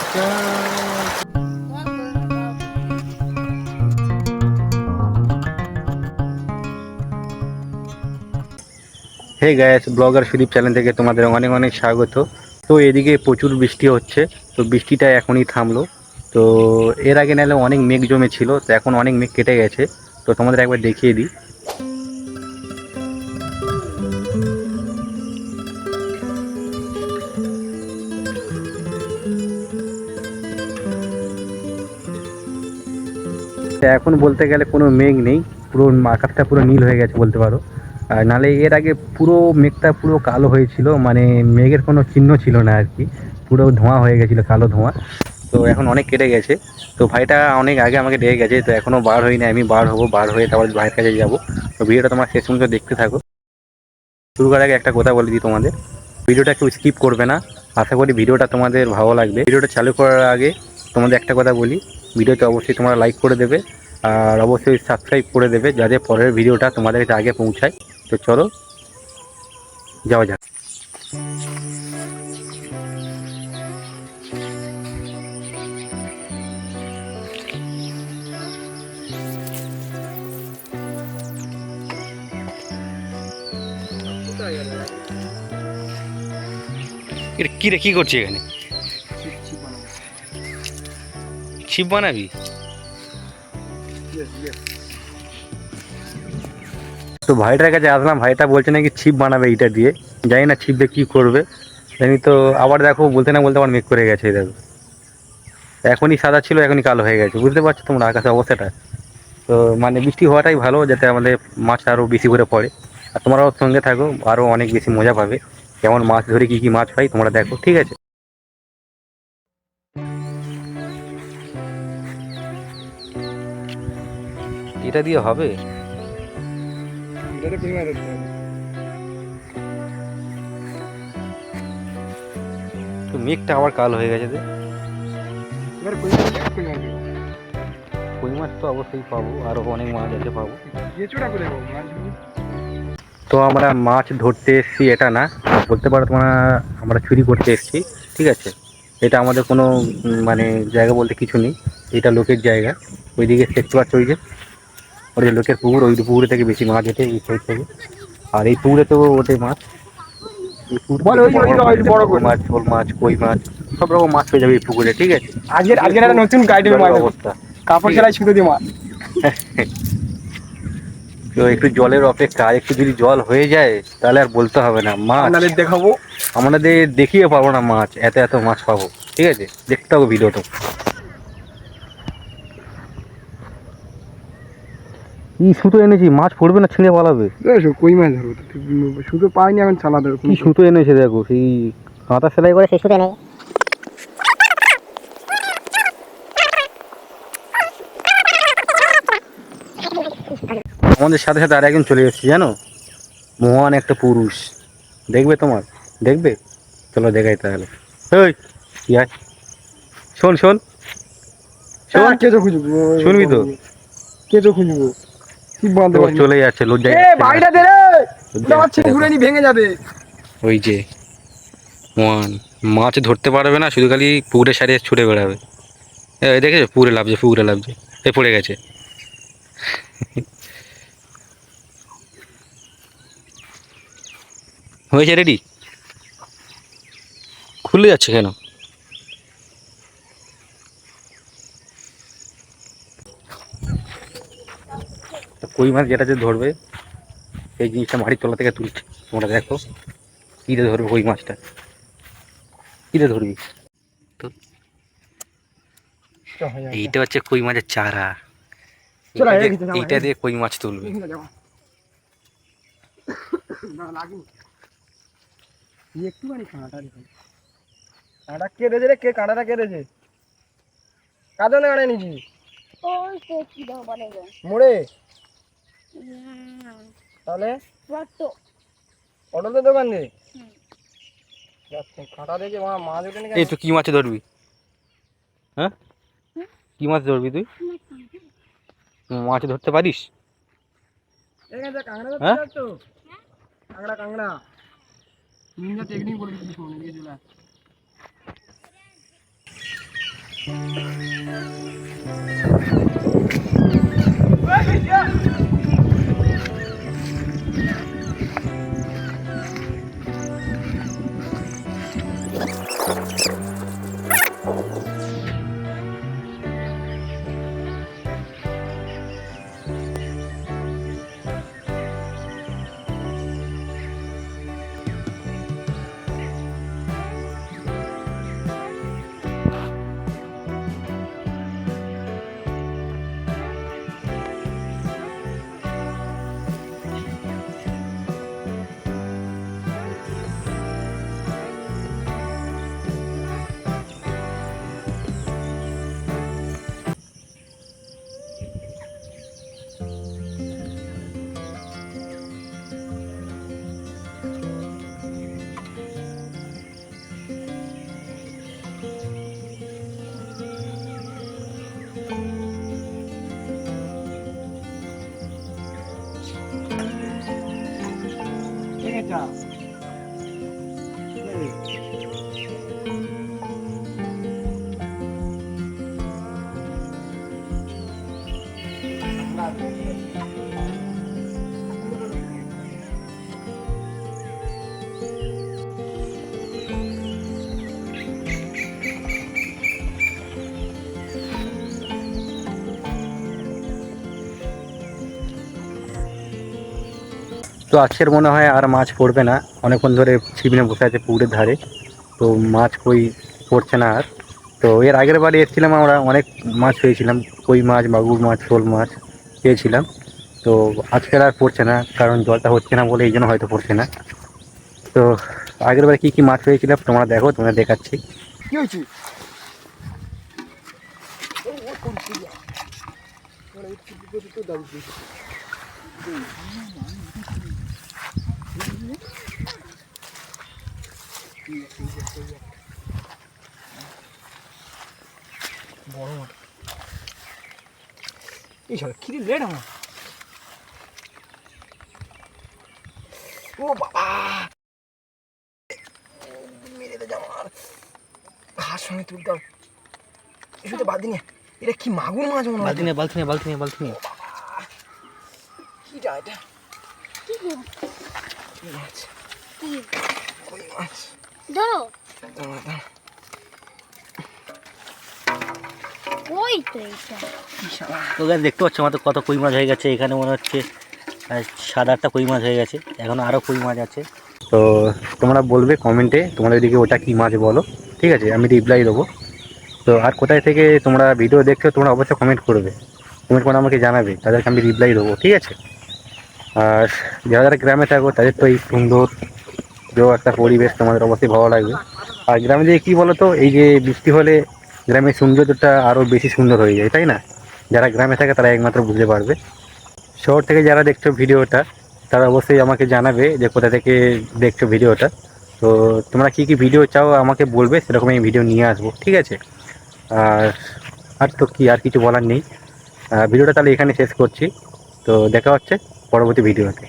হে guys, blogger Sudip channel থেকে তোমাদের অনেক অনেক স্বাগত। তো এদিকে প্রচুর বৃষ্টি হচ্ছে, তো বৃষ্টিটা এখনই থামলো। তো এর আগে নাহলে অনেক মেঘ জমে ছিল, তো এখন অনেক মেঘ কেটে গেছে। তো তোমাদের একবার দেখিয়ে দিই। তো এখন বলতে গেলে কোনো মেঘ নেই, পুরো আকাশটা পুরো নীল হয়ে গেছে বলতে পারো। আর নাহলে এর আগে পুরো মেঘটা পুরো কালো হয়েছিল, মানে মেঘের কোনো চিহ্ন ছিল না আর কি, পুরো ধোঁয়া হয়ে গেছিলো, কালো ধোঁয়া। তো এখন অনেক কেটে গেছে। তো ভাইটা অনেক আগে আমাকে ডেকে গেছে, তো এখনও বার হয়নি, আমি বার হবো, বার হয়ে তারপর ভাইয়ের কাছে যাবো। তো ভিডিওটা তোমার শেষ পর্যন্ত দেখতে থাকো। শুরু করার আগে একটা কথা বলে দিই তোমাদের, ভিডিওটা কেউ স্কিপ করবে না। আশা করি ভিডিওটা তোমাদের ভালো লাগবে। ভিডিওটা চালু করার আগে তোমাদের একটা কথা বলি, ভিডিওতে অবশ্যই তোমরা লাইক করে দেবে, আর অবশ্যই সাবস্ক্রাইব করে দেবে, যাতে পরের ভিডিওটা তোমাদের কাছে আগে পৌঁছায়। তো চলো যাওয়া যাক। এটা কি রে, কি করছি এখানে? ছিপ বানাবি? তো ভাইটার কাছে আসলাম, ভাইটা বলছে নাকি ছিপ বানাবে এইটা দিয়ে। জানি না ছিপ দিয়ে কী করবে জানি। তো আবার দেখো, বলতে না বলতে আবার মেঘ করে গেছে, দেখো এখনই সাদা ছিল, এখনই কালো হয়ে গেছে। বুঝতে পারছো তোমরা আকাশের অবস্থাটা? তো মানে বৃষ্টি হওয়াটাই ভালো, যাতে আমাদের মাছ আরও বেশি করে পড়ে। আর তোমরাও সঙ্গে থাকো, আরও অনেক বেশি মজা পাবে। কেমন মাছ ধরে, কী কী মাছ পাই তোমরা দেখো, ঠিক আছে? এটা দিয়ে হবে? তো মেঘটা আবার কালো হয়ে গেছে। কই মাছ তো অবশ্যই পাবো, আরও অনেক মাছ আছে পাবো। তো আমরা মাছ ধরতে এসেছি এটা না, বলতে পারো তোমরা আমরা চুরি করতে এসেছি, ঠিক আছে? এটা আমাদের কোনো মানে জায়গা বলতে কিছু নেই, এটা লোকের জায়গা। ওইদিকে দেখতে পাচ্ছ, ওই যে লোকের পুকুর, ওই পুকুরে থেকে বেশি মাছ ওঠে এই সাইড থেকে। আর এই পুকুরে তো ওঠে মাছ, এই পুকুরে বড় মাছ, শোল মাছ, কই মাছ, সব রকম মাছ পেয়ে যাবে এই পুকুরে, ঠিক আছে? আজকের একটা নতুন গাইডের মাছ অবস্থা কাপড় সেলাই ছুঁতে দিয়ে মাছ। তো একটু জলের অপেক্ষা, আর একটু যদি জল হয়ে যায় তাহলে আর বলতে হবে না, মাছ আপনাদের দেখাবো। আমাদের দেখিয়ে পাবো না, মাছ এত এত মাছ পাবো, ঠিক আছে? দেখতে হবে ভিডিওটা। কি সুতো এনেছি, মাছ পড়বে না, ছিঁড়ে পালাবে। কই মাছ ধরবো, শুধু পাইনি এখন চালা দেবো। কি সুতো এনেছে দেখো, সেই কাঁথা সেলাই করে সেই সুতো এনে। আমাদের সাথে সাথে আর একজন চলে এসেছে জানো, মহান একটা পুরুষ। দেখবে তোমার, দেখবে? চলো দেখাই তাহলে। এই কি হয়, শোন শোন শোন, কেঁচো খুঁজবো, শুনবি তো? কেঁচো খুঁজবো, কি বাঁধতে তো পারি। চলে যাচ্ছে, লজ্জায় বাড়িটা দে রে, যাচ্ছে দেখো। ঘুরে নি ভেঙে যাবে। ওই যে মহান মাছ ধরতে পারবে না, শুধু খালি পুকুরে সারিয়ে ছুটে বেড়াবে। এই দেখেছো, পুকুরে লাফছে, পুকুরে লাফছে, এ পড়ে গেছে। হয়েছে রেডি? খুলে যাচ্ছে কেন? তো কই মাছ যেটা যে ধরবে, সেই জিনিসটা মাটির তলা থেকে তুলছে, তোমরা দেখো কীরে ধরবে কই মাছটা, কীরে ধরবি? তো এইটা হচ্ছে কই মাছের চারা, এইটা দিয়ে কই মাছ তুলবে। একটুখানি কাঁটা দেখুন, কাঁটা কেটেছে রে, কে কাঁটাটা কেটেছে? কার জন্য কাঁটা নিয়েছি? মোড়ে তাহলে অটোতে দোকান দিয়ে কাঁটা দেখে মাছ ওঠে না। এই তুই কি মাছ ধরবি? হ্যাঁ, কি মাছ ধরবি তুই? মাছ ধরতে পারিস? কাঁকড়া হ্যাঁ, তো কাঁকড়া কাঁকড়া নিন্দা টেকনিক বলে দিচ্ছি, শুনে নিয়ে চলে। এটা তো আজকের মনে হয় আর মাছ পড়বে না, অনেকক্ষণ ধরে ছিপিনে বসে আছে পুকুরের ধারে, তো মাছ কই পড়ছে না আর। তো এর আগের বারে এসেছিলাম আমরা, অনেক মাছ পেয়েছিলাম, কই মাছ, মাগুর মাছ, শোল মাছ পেয়েছিলাম। তো আজকের আর পড়ছে না, কারণ জলটা হচ্ছে না বলে এই জন্য হয়তো পড়ছে না। তো আগের বারে কী কী মাছ পেয়েছিলাম তোমরা দেখো, তোমরা দেখাচ্ছি। কি হয়েছে? বড় মাছ এই সব খিরি লেট আমার। ও বাবা মেরে দে আমার হাত সঙ্গে তুলতে হবে। এসব তো বাদ দিনে এটা কি মাগুর মাছ মনে হয়। বালতি নিয়ে বালতি নিয়ে বালতি নিয়ে বালতি নিয়ে কিটা এটা কি মাছ? কই মাছ ধরো দাঁড়া ওই তো এইটা তো গাছ দেখতে পাচ্ছ আমাদের কত কই মাছ হয়ে গেছে, এখানে মনে হচ্ছে 7-8টা কই মাছ হয়ে গেছে, এখনও আরও কই মাছ আছে। তো তোমরা বলবে কমেন্টে তোমাদের দিকে ওটা কী মাছ বলো, ঠিক আছে, আমি রিপ্লাই দেবো। তো আর কোথায় থেকে তোমরা ভিডিও দেখছো তোমরা অবশ্যই কমেন্ট করবে, কমেন্ট করে আমাকে জানাবে, তাদেরকে আমি রিপ্লাই দেবো, ঠিক আছে। আর যারা যারা গ্রামে থাকো তাদের তো এই সুন্দর যে একটা পরিবেশ তোমাদের অবশ্যই ভালো লাগবে। আর গ্রামে যে কী বলো তো, এই যে বৃষ্টি হলে গ্রামের সৌন্দর্যটা আরও বেশি সুন্দর হয়ে যায়, তাই না? যারা গ্রামে থাকে তারা একমাত্র বুঝতে পারবে। শহর থেকে যারা দেখছো ভিডিওটা তারা অবশ্যই আমাকে জানাবে যে কোথা থেকে দেখছো ভিডিওটা। তো তোমরা কী কী ভিডিও চাও আমাকে বলবে, সেরকম আমি ভিডিও নিয়ে আসবো, ঠিক আছে। আর আর তো কি আর কিছু বলার নেই, ভিডিওটা তাহলে এখানে শেষ করছি। তো দেখা হচ্ছে পরবর্তী ভিডিওতে।